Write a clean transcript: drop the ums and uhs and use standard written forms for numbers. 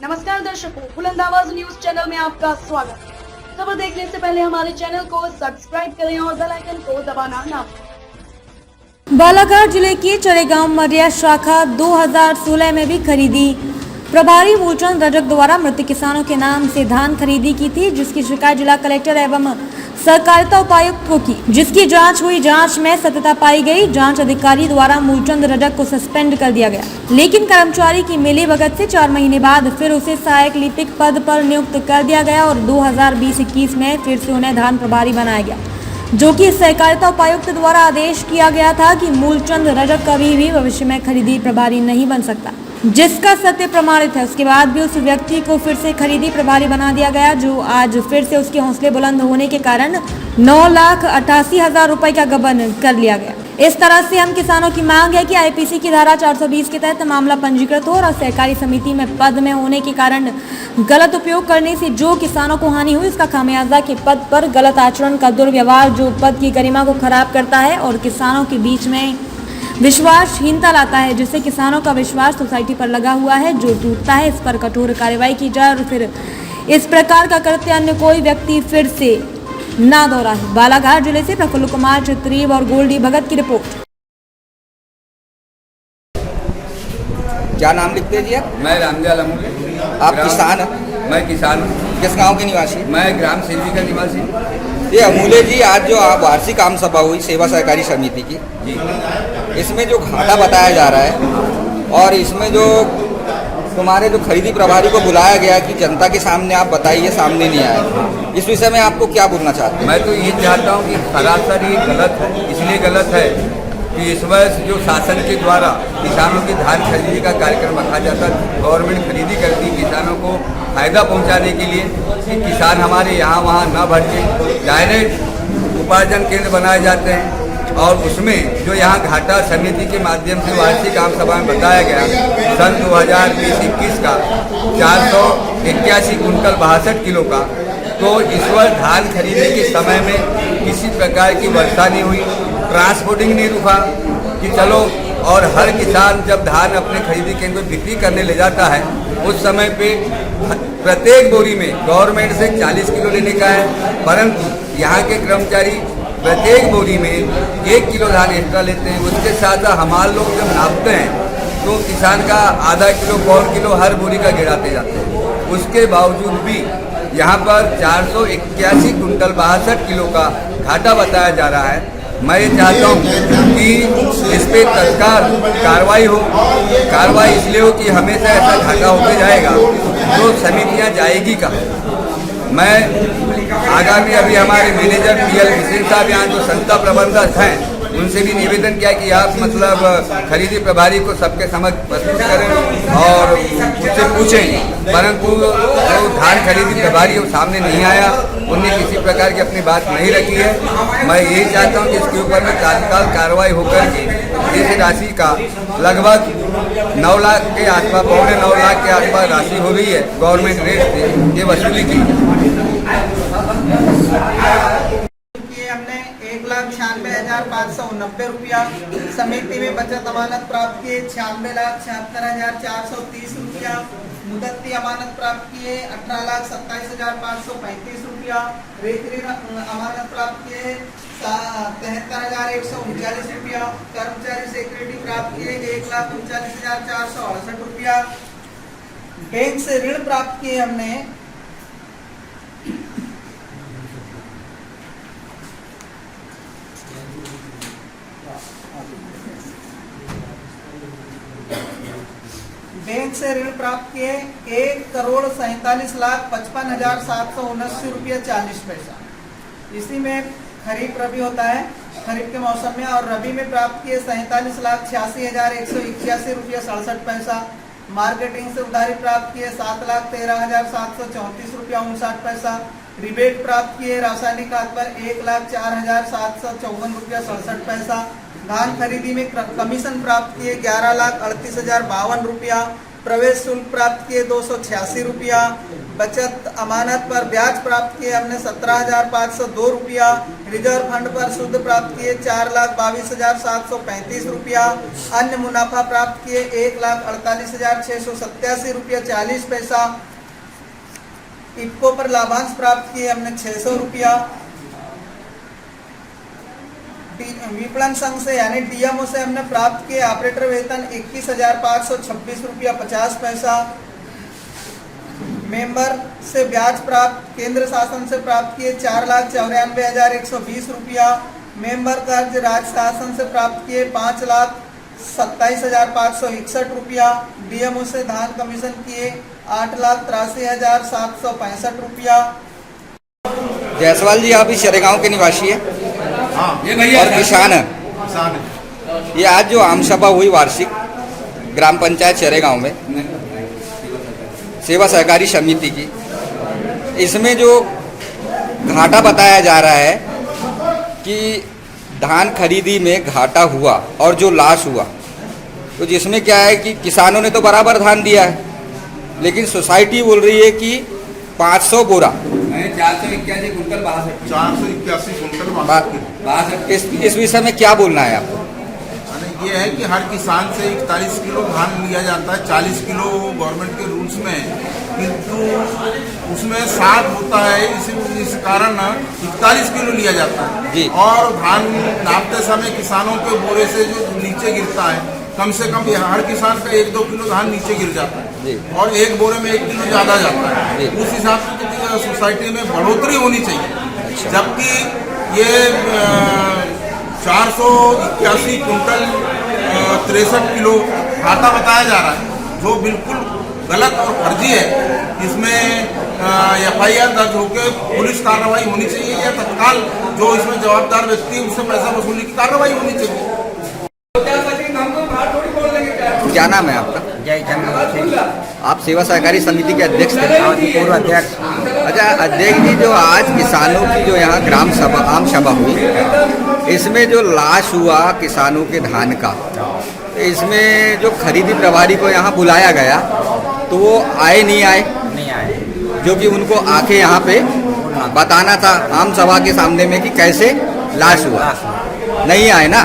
नमस्कार दर्शकों, बुलंद आवाज न्यूज चैनल में आपका स्वागत है। खबर देखने से पहले हमारे चैनल को सब्सक्राइब करें और बेल आइकन को दबाना ना भूलें। बालाघाट जिले की चरेगांव मरिया शाखा 2016 में भी खरीदी प्रभारी मूलचंद रजक द्वारा मृत किसानों के नाम से धान खरीदी की थी, जिसकी शिकायत जिला कलेक्टर एवं सहकारिता उपायुक्त को की, जिसकी जांच हुई। जांच में सत्यता पाई गई। जांच अधिकारी द्वारा मूलचंद रजक को सस्पेंड कर दिया गया, लेकिन कर्मचारी की मिलीभगत से 4 महीने बाद फिर उसे सहायक लिपिक पद पर नियुक्त कर दिया गया और 2020-21 में फिर से उन्हें धान प्रभारी बनाया गया, जो कि सहकारिता उपायुक्त द्वारा आदेश किया गया था कि मूलचंद रजक कभी भी भविष्य में खरीदी प्रभारी नहीं बन सकता, जिसका सत्य प्रमाणित है। उसके बाद भी उस व्यक्ति को फिर से खरीदी प्रभारी बना दिया गया, जो आज फिर से उसके हौसले बुलंद होने के कारण 9,88,000 रुपए का गबन कर लिया गया। इस तरह से हम किसानों की मांग है कि आईपीसी की धारा 420 के तहत मामला पंजीकृत हो और सहकारी समिति में पद में होने के कारण गलत उपयोग करने से जो किसानों को हानि हुई, इसका खामियाजा के पद पर गलत आचरण का दुर्व्यवहार जो पद की गरिमा को खराब करता है और किसानों के बीच में विश्वासहीनता लाता है, जिससे किसानों का विश्वास सोसाइटी पर लगा हुआ है जो टूटता है। इस पर कठोर कार्रवाई की जाए और फिर इस प्रकार का कृत्य अन्य कोई व्यक्ति फिर से ना दोहराए। बालाघाट जिले से प्रफुल्ल कुमार चित्रीव और गोल्डी भगत की रिपोर्ट। क्या नाम लिखते हैं जी आप? मैं रामदयाल अमूल्य। आप किसान हैं? मैं किसान हूँ। किस गांव के निवासी? मैं ग्राम सेवकी का निवासी। ये अमूल्य जी, आज जो वार्षिक आम सभा हुई सेवा सहकारी समिति की, जी, इसमें जो घाटा बताया जा रहा है और इसमें जो तुम्हारे जो खरीदी प्रभारी को बुलाया गया कि जनता के सामने आप बताइए, सामने नहीं आए, इस विषय में आपको क्या बोलना चाहते हैं? मैं तो ये चाहता हूँ कि सरासर ये गलत है। इसलिए गलत है कि इस वर्ष जो शासन के द्वारा किसानों की धान खरीदी का कार्यक्रम रखा जाता है, गवर्नमेंट खरीदी करती किसानों को फायदा पहुंचाने के लिए कि किसान हमारे यहाँ वहाँ न भटके, डायरेक्ट उपार्जन केंद्र बनाए जाते हैं। और उसमें जो यहाँ घाटा समिति के माध्यम से वार्षिक आम सभा में बताया गया, सन 2020-21 का 481 कुंटल 62 किलो का, तो इस वर्ष धान खरीदने के समय में किसी प्रकार की वर्षा नहीं हुई, ट्रांसपोर्टिंग नहीं रुका कि चलो। और हर किसान जब धान अपने खरीदी केंद्र में बिक्री करने ले जाता है, उस समय पे प्रत्येक बोरी में गवर्नमेंट से 40 किलो लेने का है, परंतु यहाँ के कर्मचारी प्रत्येक बोरी में 1 किलो धान एक्स्ट्रा लेते हैं। उसके साथ हमारे लोग जब नापते हैं तो किसान का आधा किलो, 1 किलो हर बोरी का गिराते जाते हैं। उसके बावजूद भी यहाँ पर 481 कुंटल 62 किलो का घाटा बताया जा रहा है। मैं ये चाहता हूँ कि इस पर तत्काल कार्रवाई हो। कार्रवाई इसलिए हो कि हमेशा ऐसा घाटा होते जाएगा तो समितियाँ जाएगी कहाँ। मैं आगामी अभी हमारे मैनेजर PL किशन साहब यहाँ जो संस्था प्रबंधक हैं, उनसे भी निवेदन किया कि आप मतलब खरीदी प्रभारी को सबके समक्ष प्रस्तुत करें और उससे पूछें, परंतु जो धान खरीदी प्रभारी वो सामने नहीं आया, उनने किसी प्रकार की अपनी बात नहीं रखी है। मैं यही चाहता हूँ कि इसके ऊपर में तत्काल कार्रवाई होकर के इस राशि का लगभग 9 लाख के आसपास, 9.25 लाख के आसपास राशि हो रही है गवर्नमेंट रेट से, ये वसूली की। हमने 1,96,590 रुपया, समिति में बचत अमानत प्राप्त किए 96,76,430 रुपया, मुदत्ती अमानत प्राप्त किए 18,27,535 रुपया, रेतरी अमानत प्राप्त किए 73,139 रुपया, कर्मचारी सेक्रेटरी प्राप्त किए 1,39,468 रुपया, बैंक से ऋण प्राप्त किए हमने बैंक से ऋण प्राप्त किए 1,47,55,779 रुपया 40 पैसा। इसी में खरीफ रबी होता है, खरीफ के मौसम में, और रबी में प्राप्त किए 47,86,181 रुपया 67 पैसा। मार्केटिंग से उधारी प्राप्त किए 7,13,734 रुपया 59 पैसा। रिबेट प्राप्त किए रासायनिक खाद पर 1,04,754 रुपया 67 पैसा। धान खरीदी में कमीशन प्राप्त किए 11,38,052 रुपया। प्रवेश शुल्क प्राप्त किए 286 रुपया। बचत अमानत पर ब्याज प्राप्त किए हमने 17,502 रुपया। रिजर्व फंड पर शुद्ध प्राप्त किए 4,22,735 रुपया। अन्य मुनाफा प्राप्त किए 1,48,687 रुपया 40 पैसा। इफको पर लाभांश प्राप्त किए हमने 600 रुपया। विपणन संघ से यानी डीएमओ से हमने प्राप्त किए ऑपरेटर वेतन 21,526 रुपया 50 पैसा। मेंबर से ब्याज प्राप्त केंद्र शासन से प्राप्त किए 4,94,120 रुपया। मेंबर कर्ज राज्य शासन से प्राप्त किए 5,27,561 रुपया। डीएमओ से धान कमीशन किए 8,83,765 रुपया। जायसवाल जी, आप इस चरेगांव के निवासी हैं और किसान हैं। ये आज जो आम सभा हुई वार्षिक ग्राम पंचायत चरेगांव में सेवा सहकारी समिति की, इसमें जो घाटा बताया जा रहा है कि धान खरीदी में घाटा हुआ और जो लॉस हुआ, तो जिसमें क्या है कि किसानों ने तो बराबर धान दिया है, लेकिन सोसाइटी बोल रही है कि 500 बोरा 481 कुंटल 481 कुंटल। इस विषय में क्या बोलना है आपको? ये है कि हर किसान से 41 किलो धान लिया जाता है, 40 किलो गवर्नमेंट के रूल्स में, किंतु उसमें 60 होता है, इस कारण 41 किलो लिया जाता है जी। और धान नापते समय किसानों के बोरे से जो नीचे गिरता है, कम से कम हर किसान का 1-2 किलो धान नीचे गिर जाता है जी। और एक बोरे में 1 किलो ज़्यादा जाता है। जी। उस हिसाब से सोसाइटी में बढ़ोतरी होनी चाहिए। अच्छा। जबकि ये 481 कुंटल 63 किलो घाटा बताया जा रहा है, जो बिल्कुल गलत और फर्जी है। इसमें FIR दर्ज होकर पुलिस कार्रवाई होनी चाहिए या तत्काल जो इसमें जवाबदार व्यक्ति है उससे पैसा वसूलने की कार्रवाई होनी चाहिए। क्या नाम है आपका? जय चंद्र। आप सेवा सहकारी समिति के अध्यक्ष थे? पूर्व अध्यक्ष। अच्छा अध्यक्ष जी, जो आज किसानों की जो यहाँ ग्राम सभा आम सभा हुई, इसमें जो लॉस हुआ किसानों के धान का, इसमें जो खरीदी प्रभारी को यहाँ बुलाया गया तो वो आए नहीं आए, जो कि उनको आके यहाँ पे बताना था आम सभा के सामने में कि कैसे लॉस हुआ, नहीं आए ना।